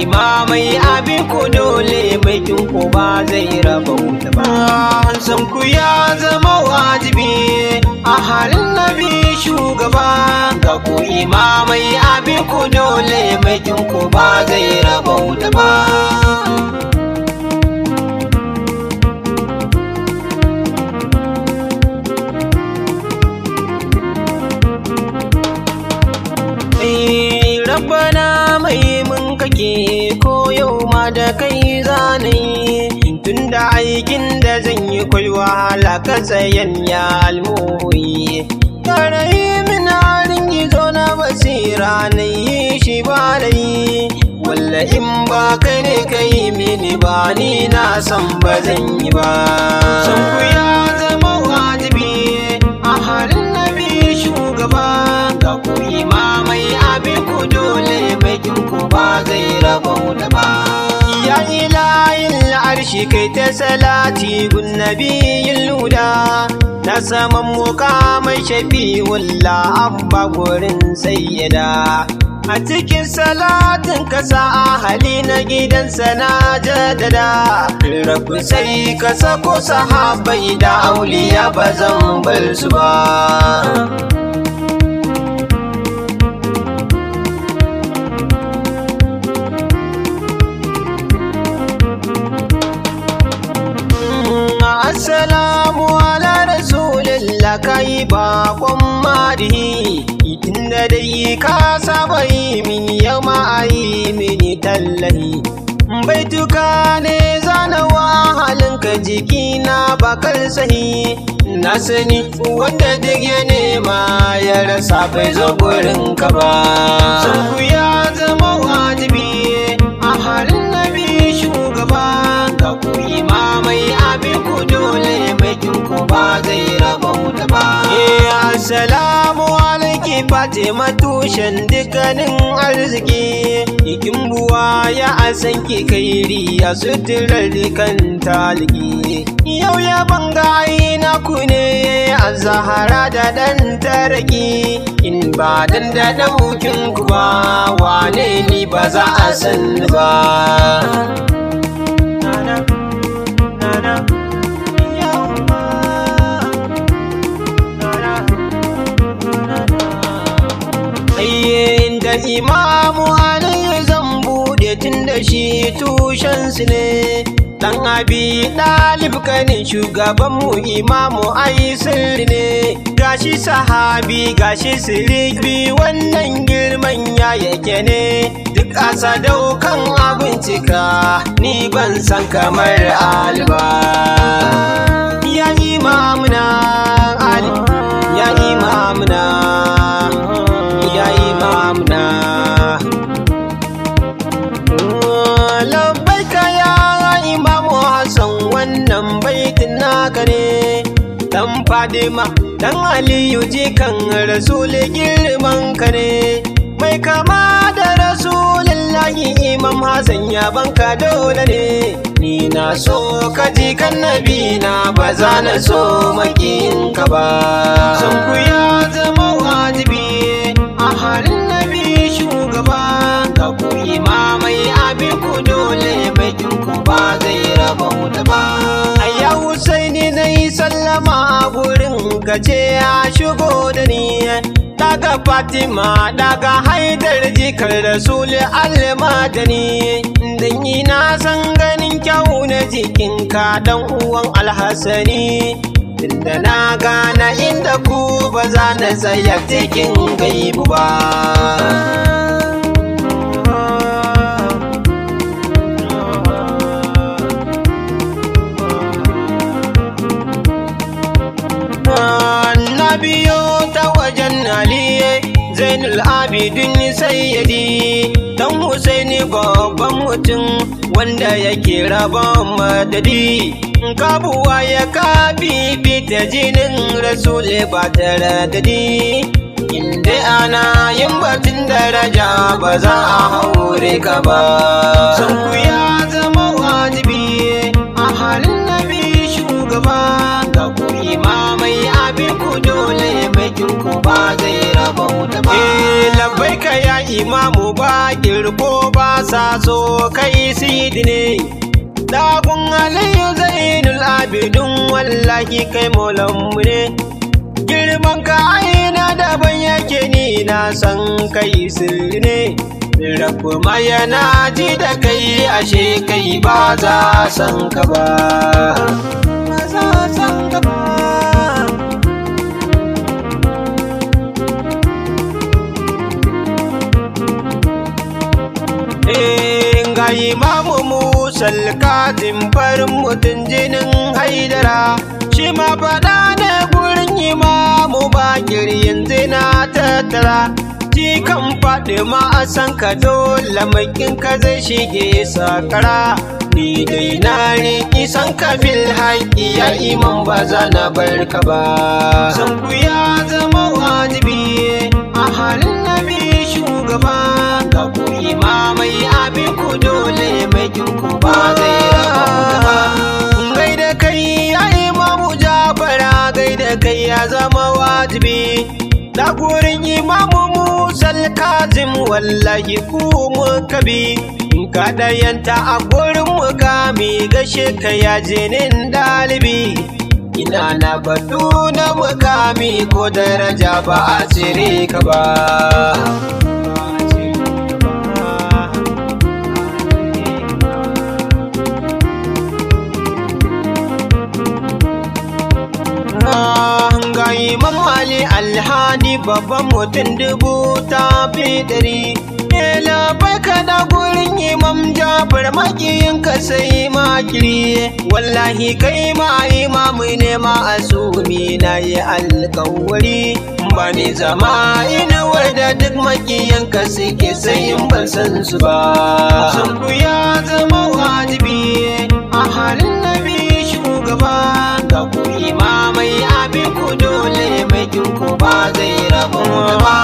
imamai abin ku dole bakin ku ba zai raba wuta ba. San ku ya zama wajibi a halin nabi shugaba, ga ku imamai abin ku dole bakin ku ba zai raba wuta ba. Rabbana mai mun kake ko yau ma da kai zanayi, tunda aikin da zan yi kwai wahala ka tsayan ya almuhi. Karayi min harin gizo na basira na yi shi ba da yi, walla in ba kai ne kai mini ba ni na san ba zan yi ba. San ku ya zama wajibi a halin nabi shugaba, ga ku imamai abin ku dole bakin ku ba zai raba wuta ba. Ya ilahin arshi kai ta salati gun nabiyin luda, na saman muka mai shafi walla abba gurin sayyada. A cikin salatin kasa ahali na gidansa na jaddada, rabu sai ka sako sahabai da auliya ba zan bar su ba. Assalamu ala rasulillah kai bakon madihi, tunda dai ka saba yi min yau ma ayi mini tallahi. Baituka ne zanawa halinka jikina bakar sahi, na sani wanda duk ya nema ya rasa bai zo gurin ka ba. San ku ya zama wajibi a halin nabi shugaba, ga ku imamai abin ku dole bakin ku ba zai raba wuta ba. Assalamu alaiki Fatima tushen dukkanin arziki, ikin buwa ya asan ki kairi a suturar dukan taliki. Yau ya banga na ku ne a Zahara da ɗan taraki, in ba dan da ɗaukin ku ba wane ni ba za a san ba. Da imamu anan zan bude tun da shi tushensu ne, dan abi ɗalib kanin shugabanmu imamu ai sirri ne. Gashi sahabi gashi sirri wannan girman ya yake ne, duk a sadaukan abincika ni ban san kamar alba. Ya imamuna ali, ya imamuna, ya imamuna. Labbaika ya imamu Hassan, wannan baitin naka ne. Dan Fadima dan Aliyu jikan Rasul girman ka ne, mai kama da Rasulullahi Imam Hassan ya banka dole ne. Ni na so ka jikan nabi na ba za na so makin ka ba. San ku ya zama wajibi a halin nabi shugaba, ga ku imamai abin ku dole bakin ku ba zai raba wuta ba. Ayya Husaini na yi sallama a gurin ka ce ya shigo da ni, daga Fatima daga Haidar jikar Rasul almadani, dan yi na san ganin kyau na jikinka dan uwan Alhassani, tunda na gana inda ku ba za na tsaya cikin gaibu ba. Na biyo ta wajen Ali Zainul Abidin Sayyidi, dan Husaini babban mutum wanda yake rabon madadi. Kabuwa ya kafi fita jinin Rasul ba taradadi, inda ana yin batun daraja ba za a haure ka ba. San ku ya zama wajibi a halin nabi shugaba, ga ku imamai abin ku dole bakin ku ba zai raba rabauta ba. Labbaika ya imamu ba girko ba sa so kai sidi ne. Dagun Aliyu Zainul Abidin wallahi kai maulanmu ne. Girman ka aina daban yake ni na san kai sirri ne. Rabu ma yana ji da kai ashe kai ba za san ka ba. Ba za san ka ba. Ga imamu Musal Kazim farin mutum jinin Haidara, shi ma faɗa ne gurin imamu Bakir yanzu na tattara. Shi kan faɗi ma a san ka dole makin ka zai shige sakara. Ni dai na riƙi san ka bil haƙi ya imam ba za na bar ka ba. San ku ya zama wajibi a halin nabi shugaba. Ga ku imamai abin ku dole mai ku ba zai rabauta ba. Gaida kai ya imamu Jafara, gaida kai ya zama wajibi. Da gurin imamu Musal Kazim wallahi ku muka bi. Kada yanta a gurin mukami gashe ka ya jinin dalibi. Ina na batu na mukami ko daraja ba a cire ka ba. Ga Imam Ali Alhadi babban mutum dubu ta fi ɗari. Labai ka da gurin Imam Jafar makiyin ka sai makiri. Wallahi kai ma imamu ne ma asumi na yi alkawari. Ba ni zama inuwar da duk makiyin ka suke sai in ban san su ba. Sun ku ya zama wajibi a halin nabi shugaba. Ga ku imamai abin ku dole mai ku ba zai rabu ba.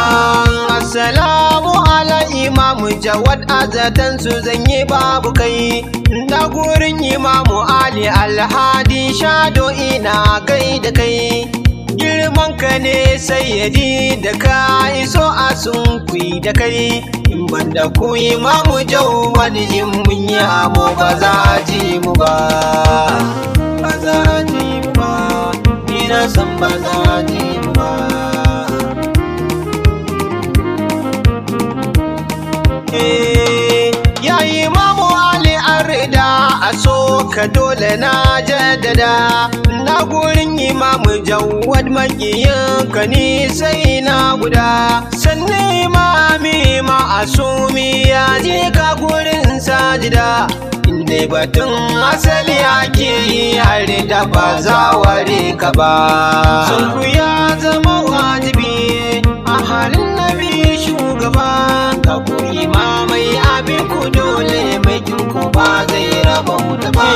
Assalamu ala imamu Jawad azatan su zanyi babu kai. Da gurin imamu Ali Alhadi Shado ina kai da kai. Girman ka ne sayyadi da ka iso a sunkwi da kai. In banda ku imamu Jawad in mun yi amo ba za ji mu ba. Ba za ji mu ba. Ni na san ba za ji mu ba. Ya imamu Ali Arda a so ka dole na jaddada. Na gurin imamu Jawad makiyin ka ni sai na guda. Sannan imami ma'asumi ya je ka gurin sajida. Inda batun asali ake yi har da ba za ware ka ba. Sun ku ya zama wajibi a halin nabi shugaba. Ga ku imamai abin ku dole mai ku ba zai rabauta ba.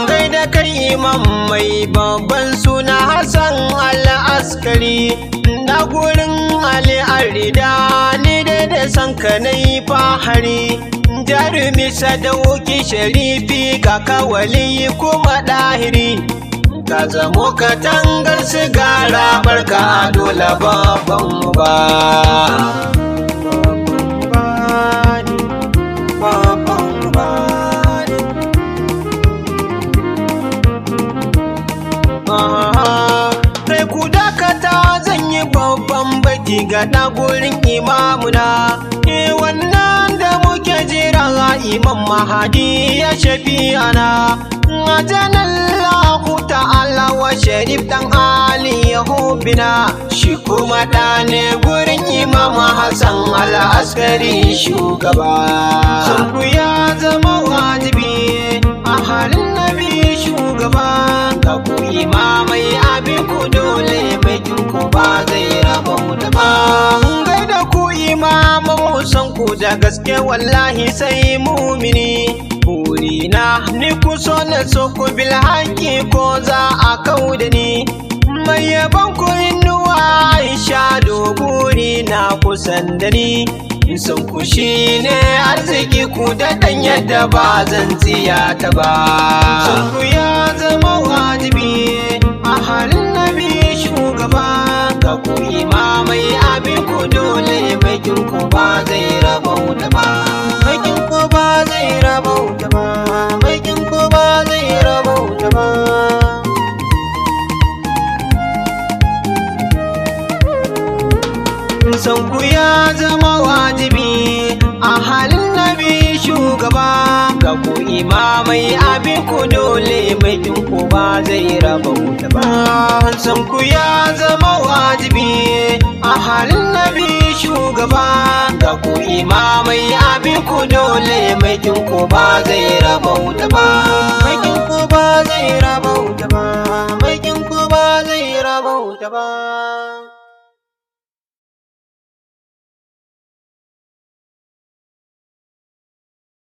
Gaida kai imam mai babban suna Hassan al-Askari. Na gurin Ali Arida ni da san ka nai fahari. Jarumi sadauki sharifi kaka wali kuma ɗahiri. Ka zamo katangar sigara barka dole babban ba. Kai ku dakata zan yi babban baki ga gurin imamuna. Wannan da muke jira Imam Mahadi ya shafi ana. Ajanallahu ta'ala wa Sharif dan Ali Yahubina. Shi kuma ɗa ne gurin Imam Hassan al-Askari shugaba. Sun ku ya zama wajibi a halin nabi shugaba. Ga ku imamai abin ku dole mai ku ba zai rabauta ba. Gaida ku imaman san ku da gaske wallahi sai mumini. Burina ni ku so na so ku bil haƙi ko za a kau da ni. Mai yaban ku inuwa Aisha doguri na kusan da ni. San ku shi ne arziki ku da ɗan yadda ba zan ta ba. San ku ya zama wajibi a halin nabi shugaba. Ga ku imamai abin ku kin ko ba zai rabauta ba, mai kin ko ba zai rabauta ba, mai kin ko ba zai rabauta ba. San ku ya zama wajibi a halin nabi shugaba, ga ku imamai abin ku dole mai kin ku ba zai rabauta ba. San ku ya zama wajibi a halin nabi shugaba, ga ku imamai abin ku dole mai kin ku ba zai rabauta ba, mai kin ku ba zai rabauta ba, mai kin ku ba zai rabauta ba.